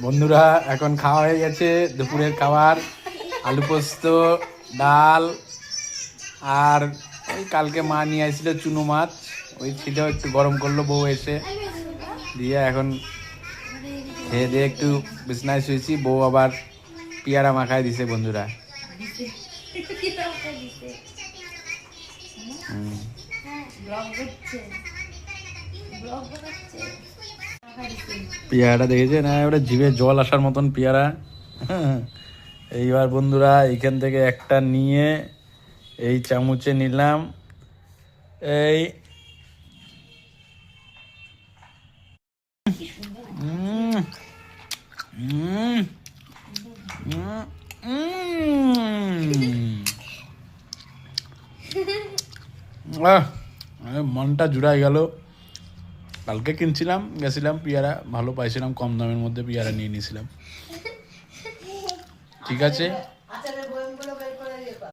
বন্ধুরা এখন খাওয়া হয়ে গেছে, দুপুরের খাবার আলু পোস্ত, ডাল, আর ওই কালকে মা নিয়ে আসছিল চুনো মাছ, ওই ছিল একটু গরম করলো বউ এসে দিয়ে। এখন খেয়ে দিয়ে একটু বিছনায় শুয়েছি, বউ আবার পেয়ারা মাখায় দিছে বন্ধুরা। পেয়ারাটা দেখেছে না, ওটা জিভে জল আসার মতন পেয়ারা। এইবার বন্ধুরা এইখান থেকে একটা নিয়ে এই চামচে নিলাম, এই মনটা জুড়াই গেল। কালকে কিনছিলাম, গেছিলাম পেয়ারা ভালো পাইছিলাম, কম দামের মধ্যে পেয়ারা নিয়ে নিয়েছিলাম। ঠিক আছে।